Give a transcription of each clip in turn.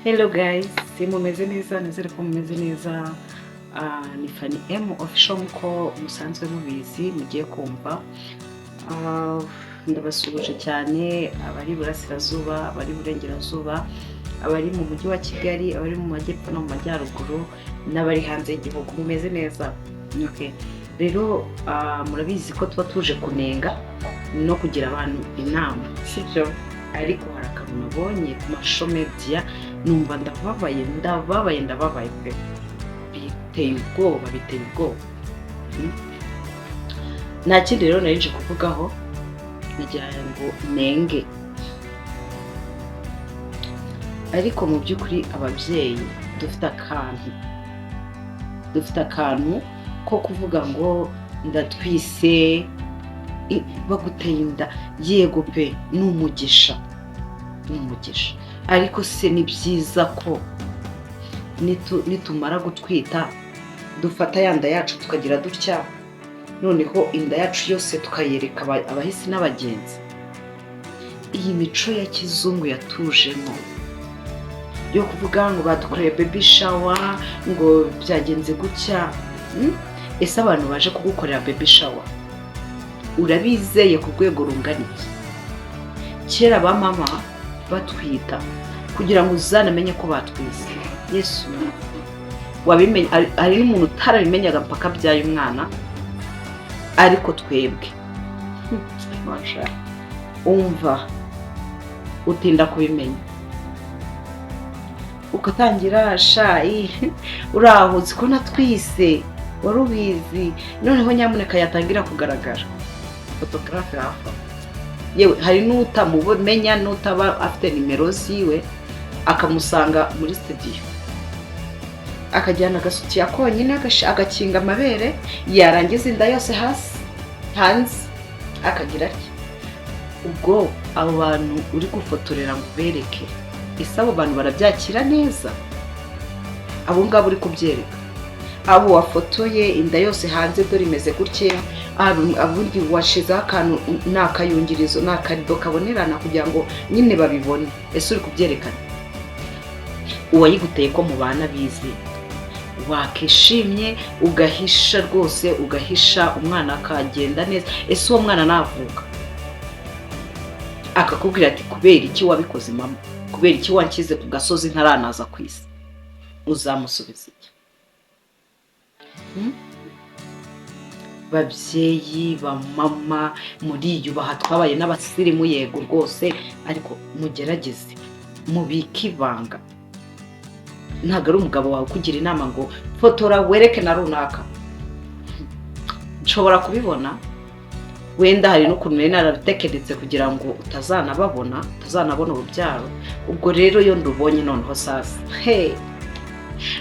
Hello guys, mumeze neza, nizere ko mumeze neza. Ni Fanny M official nko musanzwe mubizi mugiye kumva. Ndabasuhuje cyane abari burasirazuba, abari burengerazuba, abari mu mujyi wa Kigali, abari mu majyepfo no mu majyaruguru, n'abari hanze y'igihugu. Mumeze neza? Okay. Rero murabizi ko tuba tuje kunenga no kugira abantu inama, sibyo? Ariko hari akantu nabonye ku mashusho media numva ndababaye pe, biteye ubwoba. Nta kindi rero nari nje kuvugaho, nagira ngo nenge. Ariko mu by'ukuri ababyeyi dufite akantu ko kuvuga ngo ndatwise baguteye inda. Yego pe, n'umugisha, ariko se ni byiza ko nitumara gutwita dufata yanda yacu tukagira dutya, noneho inda yacu yose tukayereka abahisi n'abagenzi? Iyi mico ya kizungu yatujemo yo kuvuga ngo badukoreye baby shower, ngo byagenze gutya. Ese abantu baje kugukorera baby shower urabizeye ku rwego rungana iki? Kera ba mama batwita kugira ngo uzanamenye ko batwise. Yesu wabimenye, ari n'umuntu utarabimenyaga mpaka byaye umwana. Ariko twebwe umva utinda kubimenya ukatangira shayi urahutse ko natwise, wari ubizi, noneho nyamuneka yatangira kugaragara photographe hafa. Yewe hari n'utamumenya, n'utaba afite nimero ziwe, akamusanga muri studio akajyana agasutiya konyine agakinga amabere, yarangiza inda yose hanze akagira ati ubwo abo bantu uri gufotorera ngo bereke. Ese abo bantu barabyakira neza? Abo ngabo uri kubyereka, abo wafotoye inda yose hanze dore imeze gutya, abundi washizeho akantu n'akayungirizo n'akarido kabonerana kugira ngo nyine babibone. Ese uri kubyerekana? Uwayiguteye ko mu bana bizi wakishimye ugahisha rwose, ugahisha umwana akagenda neza. Ese uwo mwana navuka akakubwira ati kubera iki wabikoze mama, kubera iki wankize ku gasozi ntaranaza ku isi, uzamusubiza iki? Babyeyi ba mama muriyubaha, twabaye n'abasirimu yego rwose, ariko mugerageze mubike ibanga. Ntabwo ari umugabo wawe kugira inama ngo fotora wereke na runaka. Nshobora kubibona, wenda hari n'ukuntu nari narabitekeretse kugira ngo utazanabona urubyaro. Ubwo rero iyo ndubonye noneho sasa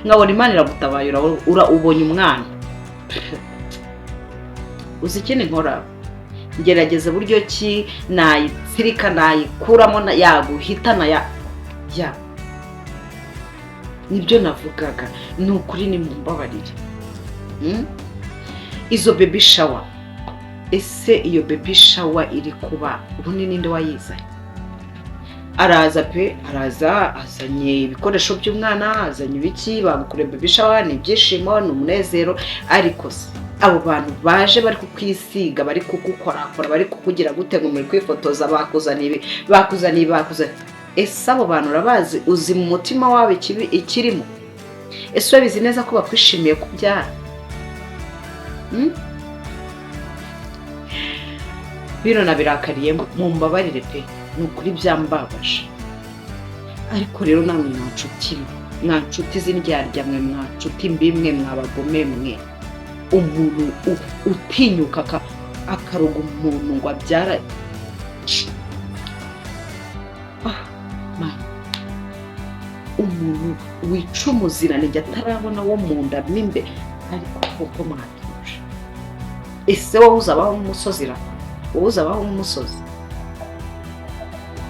nkabona Imana iragutabaye, ubonye umwana. Uzi ikindi nkora? Ngerageza buryo ki nayitsirika, nayikuramo, yaguhitana ya nibyo navugaga. Ni ukuri ni mumbabarire. Izo baby shower, ese iyo baby shower iri kuba ubundi ninde wayizanye? Araza pe, azanye ibikoresho by'umwana, azanye ibiki, bagukore baby shower, ni ibyishimo, ni umunezero. Ariko se abo bantu baje bari kukwisiga, bari kugukorakora, bari kukugira gute ngo muri kwifotoza, bakuzaniye. Ese abo bantu urabazi? Uzi mu mutima wawe ikirimo? Ese urabizi neza ko bakwishimiye kubyara? Bino nabirakariye, mumbabarire pe, ni ukuri byambabaje. Ariko rero namwe mwa nshuti z'indyarya mwe, mwa nshuti mbi mwe, mwabagome mwe. Umuntu utinyuka akaroga umuntu ngo abyara. Umuntu wica umuziranenge atarabona wo mu nda mimbe, ariko kuko mwatuje. Ese wowe uzabaho nk'umusozi ra? Wowe uzabaho nk'umusozi?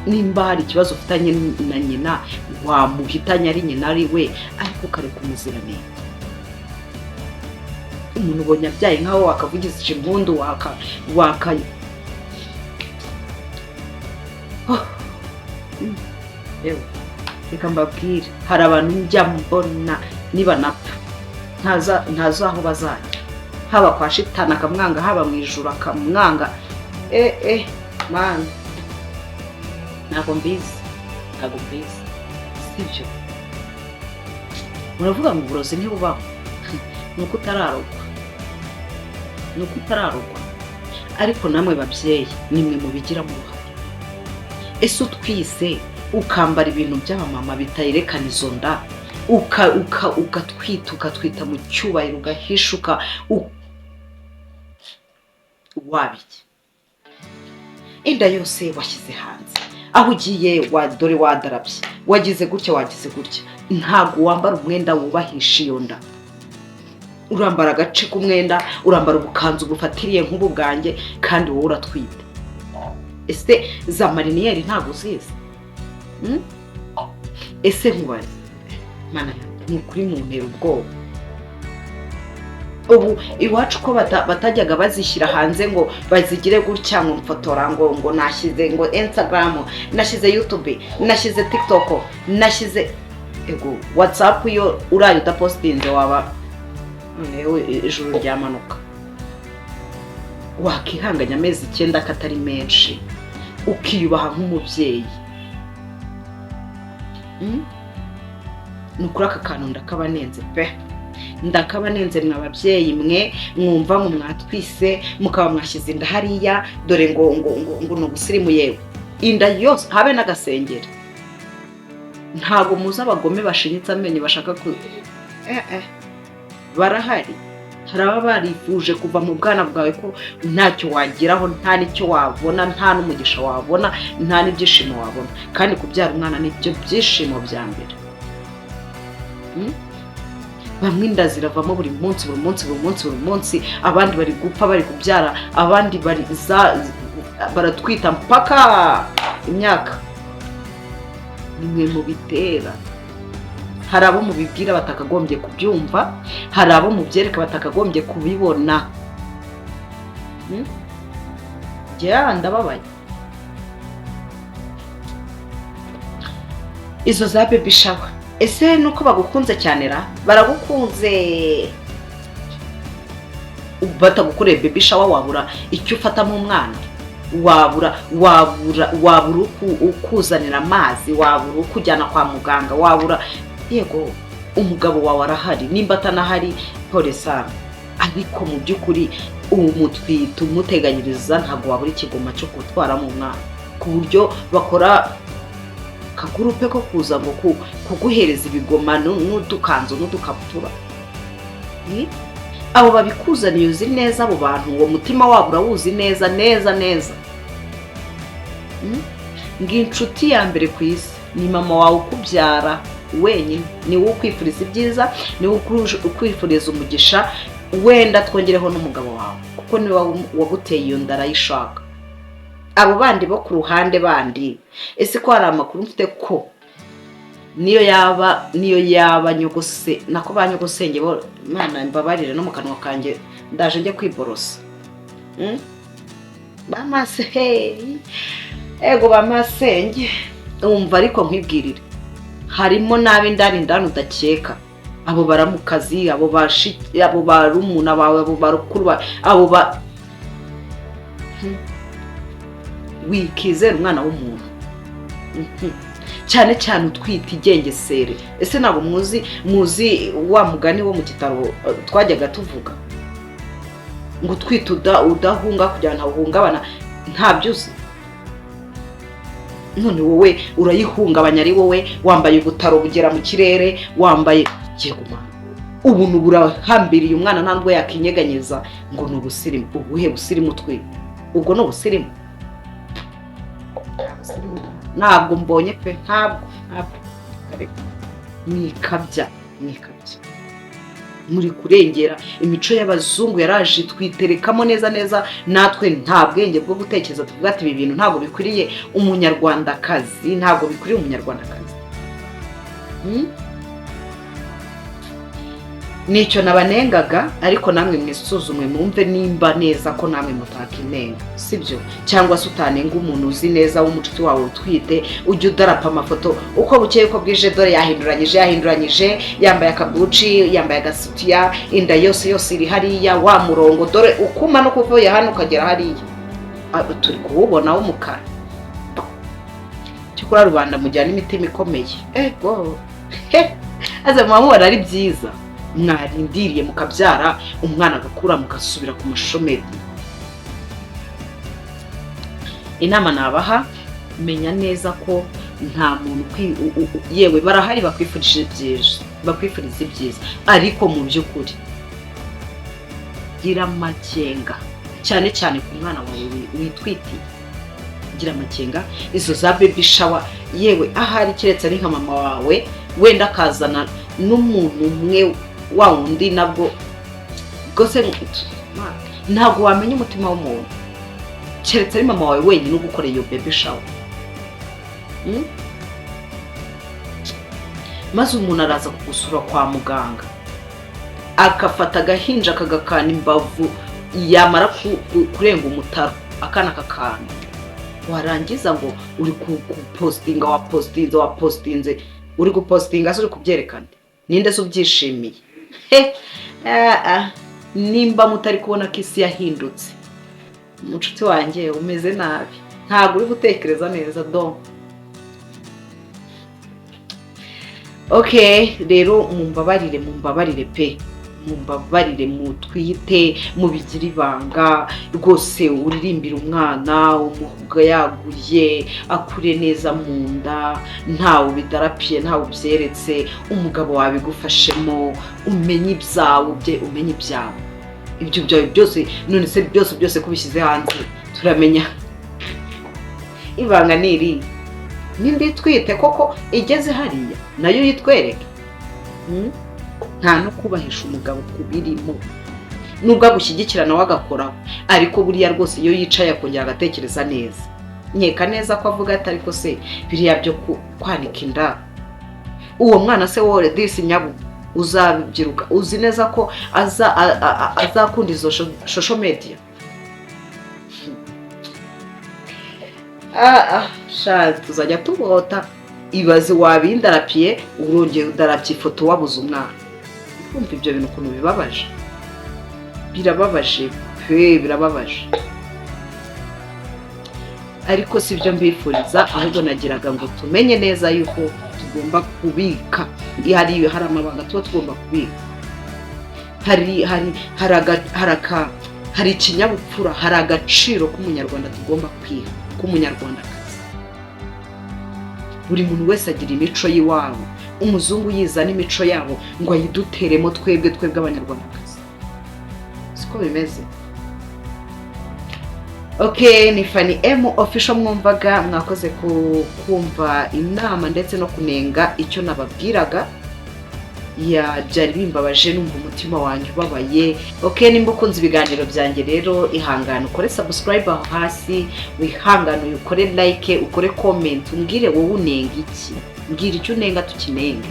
Nimba hari ikibazo ufitanye na nyina, wamuhitanye ari nyina ari we, ariko ukareka umuziranenge. Umuntu ubonye abyaye nkaho wakavugishije impundu, yewe reka mbabwire hari abantu njya mbona niba napfa ntazo aho bazajya, haba kwa shitani akamwanga, haba mu ijuru akamwanga. Man, ntabwo mbizi sibyo. Muravuga ngo uburozi ntibubaho, ni uko utararogwa. Ariko namwe babyeyi nimwe mubigiramo uruhare. Ese utwise ukambara ibintu by'abamama bitayerekana izo nda, ugatwita mu cyubahiro, ugahishuka, wabiki inda yose washyize hanze, aho ugiye dore wadarabye, wagize gutya, ntabwo wambara umwenda wubahisha iyo nda. Urambara agace k'umwenda, urambara ubukanzu bufatiriye nk'ubu bwanjye, kandi wowe uratwite. Ese za mariniyeri ntabwo uzizi? Ese nkubaze mana, ni ukuri mu ntera ubwoba. Ubu iwacu ko batajyaga bazishyira hanze ngo bazigire gutya, ngo mfotora, ngo nashyize ngo Instagram, nashyize YouTube, nashyize TikTok, nashyize WhatsApp. Yo uraye udapostinze waba noneho ijuru ryamanuka. Wakihanganya amezi 9 katari menshi, ukiyubaha nk'umubyeyi. Nukuri aka kantu ndakabanenze pe, ndakabanenze mwa babyeyi mwe mwumva ngo mwatwise mukaba mwashyize inda hariya, dore ngo no gusirimu yewe inda yose habe n'agasengera. Ntabwo muzi abagome bashinyitse amenyo bashaka barahari. Hari aba barifuje kuva mu bwana bwawe ko ntacyo wageraho, nta n'icyo wabona, nta n'umugisha wabona, nta n'ibyishimo wabona, kandi kubyara umwana nibyo byishimo bya mbere. Bamwe inda ziravamo buri munsi, abandi bari gupfa bari kubyara, abandi baratwita mpaka imyaka. Nimwe mu bitera. Hari abo mubibwira batakagombye kubyumva, hari abo mubyereka batakagombye kubibona. Ndababaye. Izo za baby shower, ese nuko bagukunze cyane ra? Baragukunze. Batagukoreye baby shower wabura icyo ufata mu mwana, wabura ukuzanira amazi, wabura ukujyana kwa muganga, wabura. Yego umugabo wawe arahari, nimba atanahari pole sana, ariko mu by'ukuri umutwite umuteganyiriza ntabwo wabura ikigoma cyo gutwara mu mwana, ku buryo bakora kagurupe ko kuza ngo kuguhereza ibigoma n'udukanzu n'udukabutura. Abo babikuzaniye uzi neza, abo bantu uwo mutima wabo urawuzi neza. Inshuti ya mbere ku isi ni mama wawe ukubyara wenyine, ni wowe ukwifuriza ibyiza, ni wowe ukwifuriza umugisha, wenda twongereho n'umugabo wawe kuko niwe waguteye iyo nda arayishaka. Abo bandi bo ku ruhande bandi, ese ko hari amakuru mfite ko niyo yaba nyogose nako banyogosenge bo, Imana mbabarire no mu kanwa kanjye ndaje njye kwiborosa. Bamase ego bamasenge umva, ariko nkwibwirire harimo nabi ndani udakeka. Abo baramukazi, abo barumuna bawe, abo barukuru bawe, abo wikizera umwana w'umuntu, cyane utwita igengesere. Ese ntabwo muzi wa mugani wo mu kitaro twajyaga tuvuga ngo twita udahunga kugira ngo uhungabana, ntabyuzi. None wowe urayihungabanya, ari wowe wambaye ubutaro bugera mu kirere, wambaye yeguma ubuntu burahambiriye umwana ntabwo yakinyeganyeza ngo ni ubusirimu. Ubuhe busirimu twe? Ubwo no busirimu ntabwo mbonye pe, ntabwo mwikabya muri kurengera imico y'abazungu yaraje twiterekamo neza, natwe nta bwenge bwo gutekereza tuvuga ati ibi bintu ntabwo bikwiriye umunyarwandakazi, ntabwo bikwiriye umunyarwandakazi. nicyo nabanengaga ariko namwe mwisuzumwe mwumve nimba neza ko namwe mutakinenga sibyo cyangwa se utanenga umuntu uzi neza w'umucuti wawe utwite ujye udarapa amafoto uko bukeye uko bwije dore yahinduranyije yambaye akabuci yambaye agasutiya inda yose iri hariya wa murongo dore ukuma no kuvuye hano ukagera hariya turi kuwubona w'umukara cyukura rubanda mujyana imitima ikomeye ego aza mubona ari byiza mwarindiriye mukabyara umwana agakura mugasubira ku mashusho medi. Inama nabaha menya neza ko nta muntu yewe barahari bakwifuriza ibyiza ariko mu by'ukuri gira amakenga cyane cyane ku mwana wawe witwitiye gira amakenga izo za baby shower yewe ahari kiretse ari nka mama wawe wenda akazana n'umuntu umwe wa wundi nabwo gose ntabwo wamenya umutima w'umuntu keretse ari mama wawe wenyine ugukoreye iyo baby shower maze umuntu araza kugusura kwa muganga akafata agahinja akagakana imbavu yamara kurenga umutaro akana kakana warangiza ngo uri kupostinga wapostinze uri gupostinga uri kubyerekana ninde se ubyishimiye nimba mutari kubona ko isi yahindutse umucuti wanjye umeze nabi ntabwo uri gutekereza neza do okay rero mumbabarire pe mumbabarire mutwite mubigira ibanga rwose uririmbira umwana umuhuga yaguye akure neza mu nda ntawe bidarapiye ntawe byeretse umugabo wabigufashemo umenye ibyawe ibyo byawe byose none se byose kubishyize hanze turamenya ibanga niri nindi twite koko igeze hariya nayo yitwereke nta no kubahisha umugabo kubirimo nubwo agushyigikirana wagakoraho ariko buriya rwose iyo yicaye akongera agatekereza neza nkeka neza ko avuga ati ariko se biriya byo kwanika inda uwo mwana se wowe disi nyabu uzabyiruka uzi neza ko azakunda izo social media tuzajya tubota ibaze wabindarapiye urongera udarapye ifoto wabuze umwana kumva ibyo bintu ukuntu birababaje birababaje ariko si byo mbifuriza ahubwo nagiraga ngo tumenye neza yuko tugomba kubika hari amabanga tuba tugomba kubika hari ikinyabupfura hari agaciro k'umunyarwanda tugomba kwiha k'umunyarwandakazi buri muntu wese agira imico y'iwabo umuzungu yiza n'imico yabo ngo ayiduteremo twebwe abanyarwandakazi siko bimeze. Okay, ni Fanny M official mwumvaga mwakoze kumva inama ndetse no kunenga icyo nababwiraga byari bimbabaje numva umutima wanjye ubabaye. Okay, nimba ukunze ibiganiro byanjye rero ihangane ukore subscribe aho hasi, wihangane ukore like, ukore comment, umbwire wowe unenga iki, mbwira icyo unenga tukinenge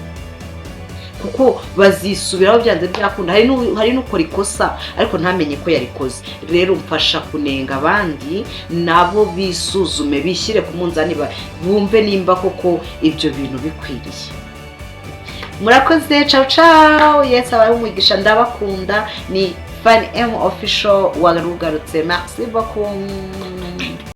kuko bazisubiraho byanze byakunda. Hari n'ukora ikosa ariko ntamenye ko yarikoze. Rero mfasha kunenga abandi nabo bisuzume bishyire ku munzani bumve nimba koko ibyo bintu bikwiriye. Murakoze, ciao ciao. Yes, abaye umugisha ndabakunda. Ni Fanny M official warugarutse. Merci beaucoup.